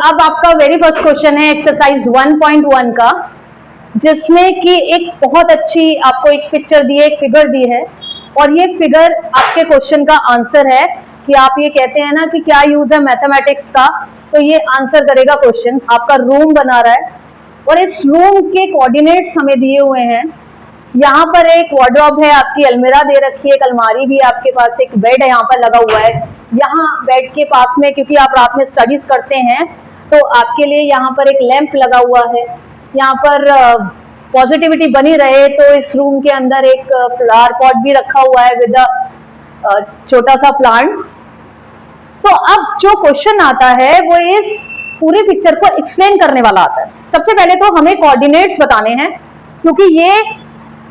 अब आपका very first question है एक्सरसाइज 1.1 का, जिसमें कि एक बहुत अच्छी आपको एक पिक्चर दी है, एक फिगर दी है, और ये फिगर आपके क्वेश्चन का आंसर है कि आप ये कहते हैं ना कि क्या यूज है मैथमेटिक्स का, तो ये आंसर करेगा क्वेश्चन। आपका रूम बना रहा है और इस रूम के कोऑर्डिनेट्स हमें दिए हुए हैं। यहाँ पर एक वार्डरोब है, आपकी अलमीरा दे रखी है, एक अलमारी भी आपके पास, एक बेड है यहाँ पर लगा हुआ है। यहाँ बेड के पास में, क्योंकि आप रात में स्टडीज करते हैं, तो आपके लिए यहाँ पर एक लैंप लगा हुआ है। यहाँ पर पॉजिटिविटी बनी रहे तो इस रूम के अंदर एक फ्लावर पॉट भी रखा हुआ है विद छोटा सा प्लांट। तो अब जो क्वेश्चन आता है वो इस पूरी पिक्चर को एक्सप्लेन करने वाला आता है। सबसे पहले तो हमें कोऑर्डिनेट्स बताने हैं, क्योंकि ये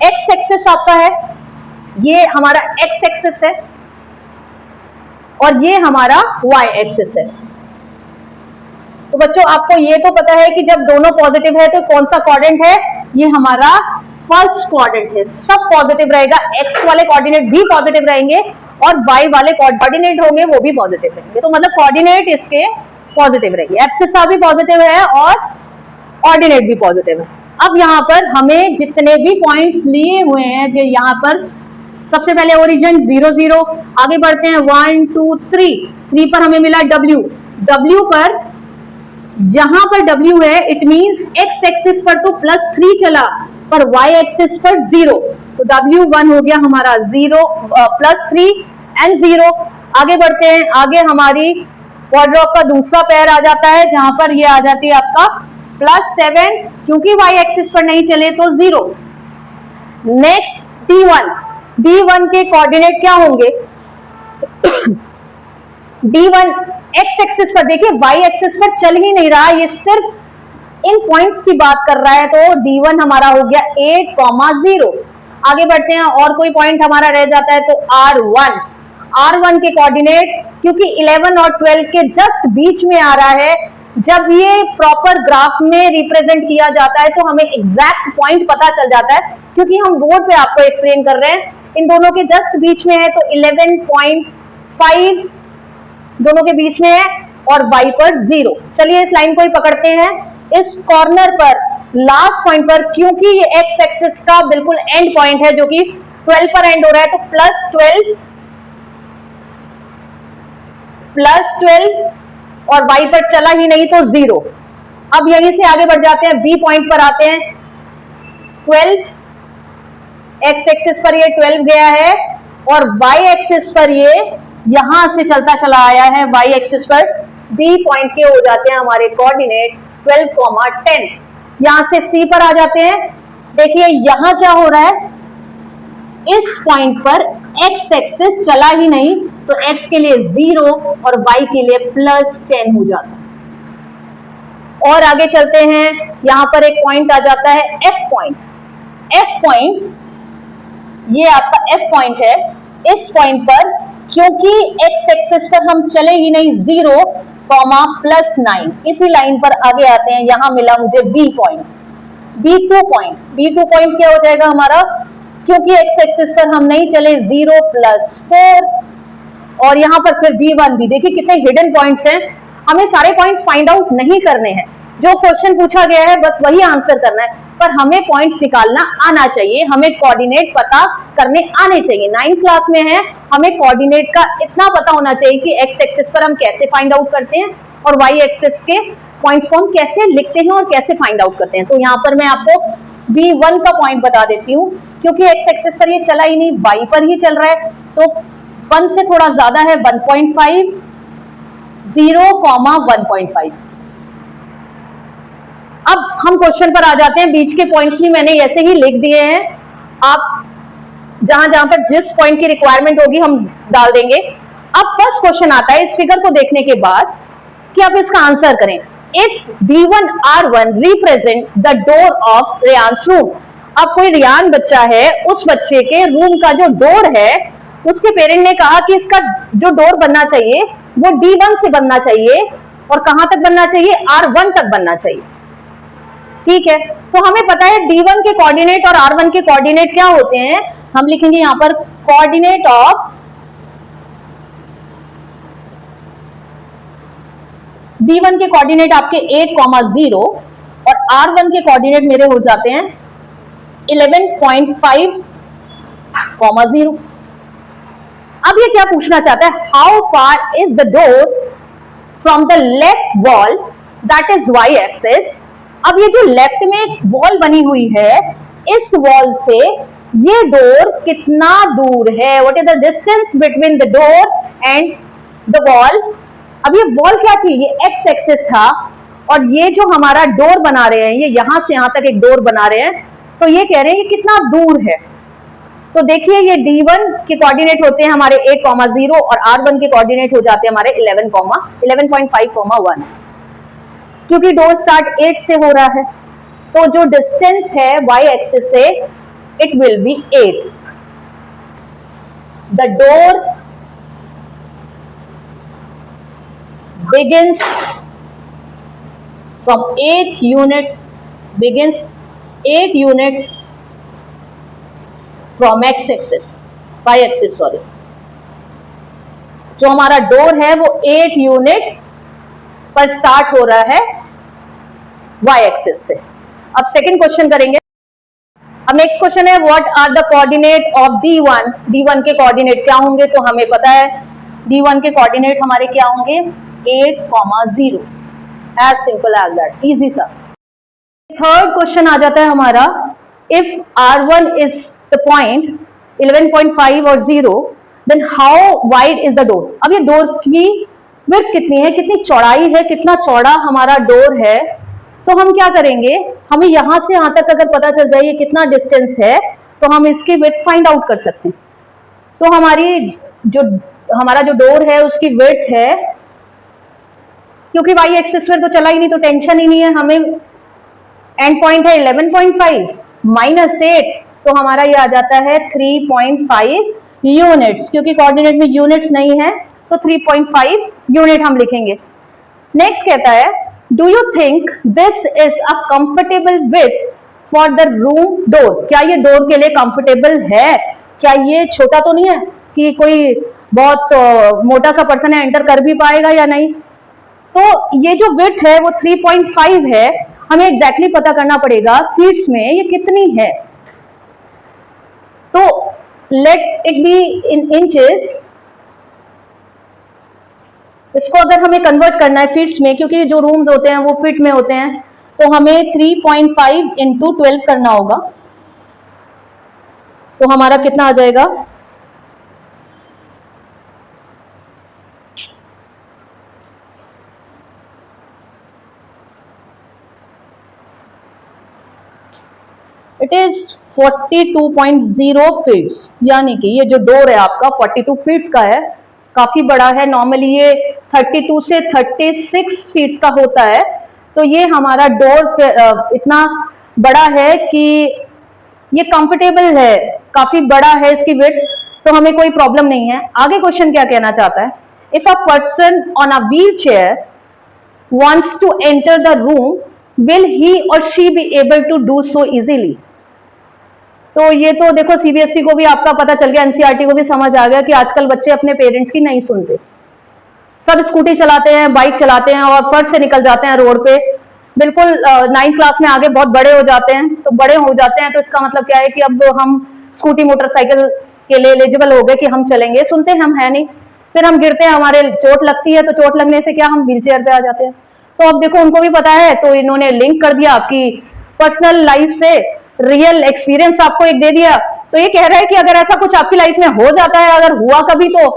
एक्स एक्सिस आपका है, ये हमारा एक्स एक्सिस है और ये हमारा वाई एक्सिस है। तो बच्चों आपको ये तो पता है कि जब दोनों पॉजिटिव है तो कौन सा क्वाड्रेंट है, ये हमारा फर्स्ट क्वाड्रेंट है। सब पॉजिटिव रहेगा, एक्स वाले कोऑर्डिनेट भी पॉजिटिव रहेंगे और वाई वाले कोऑर्डिनेट होंगे वो भी पॉजिटिव रहेंगे। तो मतलब कोऑर्डिनेट इसके पॉजिटिव रहेंगे, एक्सिस भी पॉजिटिव है और ऑर्डिनेट भी पॉजिटिव है। अब यहाँ पर हमें जितने भी पॉइंट्स लिए हुए हैं, जो यहाँ पर सबसे पहले ओरिजिन 0 0, आगे बढ़ते हैं 1 2 3, 3 पर हमें मिला W, W पर यहां पर W है, इट मींस एक्स एक्सिस पर तो +3 चला, पर Y एक्सिस पर 0, तो W1 हो गया हमारा 0 +3 एंड 0। आगे बढ़ते हैं, आगे हमारी क्वाड्रॉप का दूसरा पेयर आ जाता है, जहां पर ये आ जाती है आपका +7, क्योंकि Y एक्सिस पर नहीं चले तो 0। नेक्स्ट D1, D1 के कोऑर्डिनेट क्या होंगे? D1 एक्स एक्सिस पर, देखिए वाई एक्सिस पर चल ही नहीं रहा, ये सिर्फ इन पॉइंट्स की बात कर रहा है, तो D1 हमारा हो गया 8,0। आगे बढ़ते हैं, और कोई पॉइंट हमारा रह जाता है तो R1, R1 के कोऑर्डिनेट, क्योंकि 11 और 12 के जस्ट बीच में आ रहा है, जब ये प्रॉपर ग्राफ में रिप्रेजेंट किया जाता है तो हमें एग्जैक्ट पॉइंट पता चल जाता है, क्योंकि हम बोर्ड पे आपको एक्सप्लेन कर रहे हैं। इन दोनों के जस्ट बीच में है तो 11.5 दोनों के बीच में है और y पर 0। चलिए इस लाइन को ही पकड़ते हैं, इस कॉर्नर पर लास्ट पॉइंट पर, क्योंकि ये x एक्सिस का बिल्कुल एंड पॉइंट है जो कि 12 पर एंड हो रहा है, तो +12 और y पर चला ही नहीं तो 0। अब यहीं से आगे बढ़ जाते हैं, b पॉइंट पर आते हैं, 12 x एक्सिस पर ये 12 गया है और y एक्सिस पर ये यहां से चलता चला आया है, y एक्सिस पर b पॉइंट के हो जाते हैं हमारे कोऑर्डिनेट 12,10। यहां से c पर आ जाते हैं, देखिए यहां क्या हो रहा है, इस पॉइंट पर x एक्सिस चला ही नहीं तो x के लिए 0 और y के लिए +10 हो जाता है। और आगे चलते हैं, यहां पर एक पॉइंट आ जाता है f पॉइंट, f पॉइंट ये आपका f पॉइंट है। इस पॉइंट पर क्योंकि x एक्सिस पर हम चले ही नहीं, 0, +9, इसी लाइन पर आगे आते हैं, यहां मिला मुझे b point, b2 point, b2 point क्या हो जाएगा हमारा, क्योंकि x एक्सिस पर हम नहीं चले, 0 +4 और यहां पर फिर b1 भी। देखिए कितने हिडन पॉइंट्स हैं, हमें सारे पॉइंट्स फाइंड आउट नहीं करने हैं, जो क्वेश्चन पूछा गया है बस वही आंसर करना है, पर हमें पॉइंट्स निकालना आना चाहिए, हमें कोऑर्डिनेट पता करने आने चाहिए। 9th क्लास में है, हमें कोऑर्डिनेट का इतना पता होना चाहिए कि एक्स एक्सिस पर हम कैसे फाइंड आउट करते हैं और वाई एक्सिस के पॉइंट्स को हम कैसे लिखते हैं और कैसे फाइंड आउट करते हैं। तो यहाँ पर मैं आपको B1 का पॉइंट बता देती हूँ, क्योंकि एक्स एक्सिस पर ये चला ही नहीं, वाई पर ही चल रहा है, तो 1 से थोड़ा ज्यादा है, 1.5, 0, 1.5। अब हम क्वेश्चन पर आ जाते हैं, बीच के पॉइंट्स भी मैंने ऐसे ही लिख दिए हैं, आप जहां जहां पर जिस पॉइंट की रिक्वायरमेंट होगी हम डाल देंगे। अब फर्स्ट क्वेश्चन आता है इस फिगर को देखने के बाद कि आप इसका आंसर करें। If B1 R1 represent the door of Ryan's room, अब कोई रियान बच्चा है, उस बच्चे के रूम का जो डोर है, उसके पेरेंट ने कहा कि इसका जो डोर बनना चाहिए वो D1 से बनना चाहिए और कहां तक बनना चाहिए, R1 तक बनना चाहिए। ठीक है, तो हमें पता है D1 के कोऑर्डिनेट और R1 के कोऑर्डिनेट क्या होते हैं, हम लिखेंगे यहां पर कोऑर्डिनेट ऑफ D1 के कोऑर्डिनेट आपके 8,0 और R1 के कोऑर्डिनेट मेरे हो जाते हैं 11.5,0। अब ये क्या पूछना चाहता है, how far is the door from the left wall that is y axis. अब ये जो लेफ्ट में एक वॉल बनी हुई है, इस वॉल से ये डोर कितना दूर है, what is the distance between the door and the wall. अब ये वॉल क्या थी, ये x एक्सिस था, और ये जो हमारा डोर बना रहे हैं, ये यहां से यहां तक एक डोर बना रहे हैं, तो ये कह रहे हैं ये कितना दूर है। तो देखिए ये D1 के कोऑर्डिनेट होते हैं हमारे 8,0 और R1 के कोऑर्डिनेट हो जाते हैं हमारे 11.5,1, क्योंकि डोर स्टार्ट 8 से हो रहा है, तो जो डिस्टेंस है y एक्सिस से it will be 8। The door begins from 8 units from y axis sorry, जो हमारा डोर है वो 8 यूनिट पर स्टार्ट हो रहा है y एक्सिस से। अब सेकंड क्वेश्चन करेंगे। अब नेक्स्ट क्वेश्चन है what are the coordinate of D1। D1 के कोऑर्डिनेट क्या होंगे, तो हमें पता है D1 के कोऑर्डिनेट हमारे क्या होंगे 8,0, as simple as that, easy सा। थर्ड क्वेश्चन आ जाता है हमारा, if R1 is the point 11.5 और 0, then how wide is the door. अब ये डोर की विड्थ कितनी है, कितनी चौड़ाई है, कितना चौड़ा हमारा डोर है, तो हम क्या करेंगे, हमें यहां से यहां तक अगर पता चल जाए ये कितना डिस्टेंस है, तो हम इसकी विड्थ फाइंड आउट कर सकते हैं। तो हमारा जो डोर है उसकी विड्थ है, क्योंकि y एक्सिस पर तो चला ही नहीं तो टेंशन ही नहीं है, हमें एंड पॉइंट है 11.5 माइनस 8, तो हमारा ये आ जाता है 3.5 यूनिट्स, क्योंकि कोऑर्डिनेट में यूनिट्स नहीं है तो 3.5 यूनिट हम लिखेंगे। नेक्स्ट कहता है do you think this is a comfortable width for the room door. क्या ये डोर के लिए कंफर्टेबल है, क्या ये छोटा तो नहीं है कि कोई बहुत मोटा सा पर्सन है एंटर कर भी पाएगा या नहीं। तो ये जो विड्थ है वो 3.5 है, हमें एग्जैक्टली पता करना पड़ेगा फीट्स में ये कितनी है। तो let it be in inches, इसको अगर हमें कन्वर्ट करना है फीट्स में, क्योंकि जो रूम्स होते हैं वो फीट में होते हैं, तो हमें 3.5 इंटू 12 करना होगा, तो हमारा कितना आ जाएगा, इट इज 42.0 फीट्स, यानी कि ये जो डोर है आपका 42 फीट्स का है, काफी बड़ा है। नॉर्मली ये 32 से 36 फीट्स का होता है, तो ये हमारा डोर इतना बड़ा है कि ये कंफर्टेबल है, काफी बड़ा है इसकी विड्थ, तो हमें कोई प्रॉब्लम नहीं है। आगे क्वेश्चन क्या कहना चाहता है, if a person on a wheel chair wants to enter the room, will he or she be able to do so easily। तो ये तो देखो सीबीएसई को भी आपका पता चल गया, एनसीईआरटी को भी समझ आ गया कि आजकल बच्चे अपने पेरेंट्स की नहीं सुनते, सब स्कूटी चलाते हैं, बाइक चलाते हैं और फर्स्ट से निकल जाते हैं रोड पे, बिल्कुल 9th क्लास में आगे बहुत बड़े हो जाते हैं। तो बड़े हो जाते हैं तो इसका मतलब क्या है कि अब हम स्कूटी मोटरसाइकिल के लिए एलिजिबल हो गए कि हम चलेंगे, सुनते हैं हम है नहीं, फिर हम गिरते हैं, हमारे चोट लगती है, तो चोट लगने से क्या हम व्हील चेयर पे आ जाते हैं। तो अब देखो उनको भी पता है, तो इन्होंने लिंक कर दिया कि पर्सनल लाइफ से रियल एक्सपीरियंस आपको एक दे दिया। तो ये कह रहा है कि अगर ऐसा कुछ आपकी लाइफ में हो जाता है, अगर हुआ कभी, तो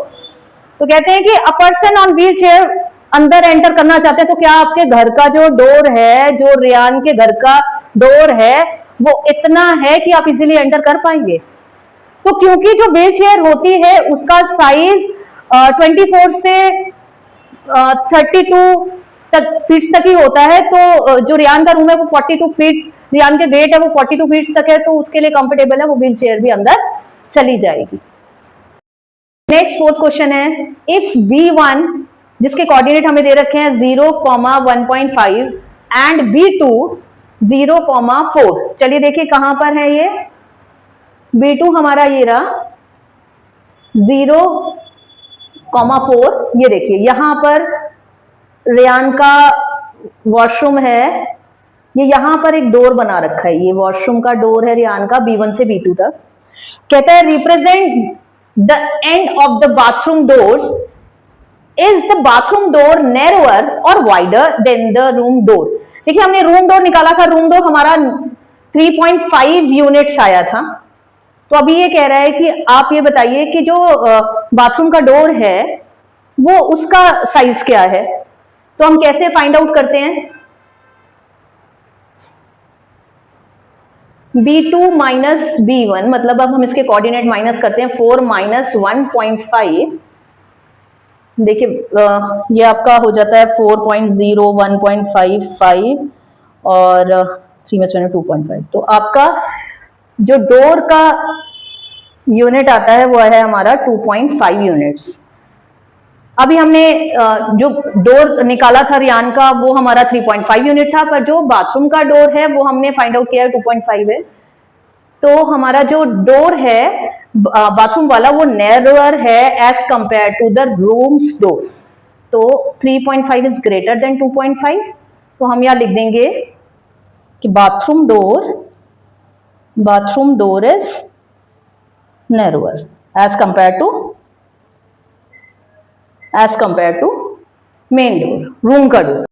कहते हैं कि a person on wheel chair अंदर एंटर करना चाहते हैं, तो क्या आपके घर का जो डोर है, जो रियान के घर का डोर है, वो इतना है कि आप इजीली एंटर कर पाएंगे। तो क्योंकि जो व्हील चेयर होती है उसका साइज 24 से 32 फीट्स तक ही होता है, तो जो रियान का रूम है वो 42 फीट, रियान के गेट है वो 42 फीट्स तक है, तो उसके लिए कंफर्टेबल है, वो व्हील चेयर भी अंदर चली जाएगी। नेक्स्ट फोर्थ क्वेश्चन है, इफ B1 जिसके कोऑर्डिनेट हमें दे रखे हैं 0,1.5 एंड B2 0,4। चलिए देखिए कहां पर है ये B2, हमारा ये रहा 0,4, ये देखिए यहां पर रियान का वॉशरूम है, ये यहां पर एक डोर बना रखा है, ये वॉशरूम का डोर है रियान का B1 से B2 तक। कहता है represent the end of the bathroom doors, is the bathroom door narrower और wider than the room door. देखिए हमने रूम डोर निकाला था, रूम डोर हमारा 3.5 यूनिट्स आया था। तो अभी ये कह रहा है कि आप ये बताइए कि जो बाथरूम का डोर है वो उसका साइज क्या है। तो हम कैसे फाइंड आउट करते हैं, B2 माइनस B1, मतलब अब हम इसके कोऑर्डिनेट माइनस करते हैं, 4 माइनस 1.5, देखिए ये आपका हो जाता है 4.0, 1.55 और 3 में 2.5। तो आपका जो डोर का यूनिट आता है वो है हमारा 2.5 यूनिट्स। अभी हमने जो डोर निकाला था रियान का वो हमारा 3.5 यूनिट था, पर जो बाथरूम का डोर है वो हमने फाइंड आउट किया है 2.5 है। तो हमारा जो डोर है बाथरूम वाला वो नैरोअर है as compare to the rooms door. तो 3.5 इज ग्रेटर देन 2.5। तो हम यहां लिख देंगे कि bathroom door is narrower as compare to main door, room का डोर।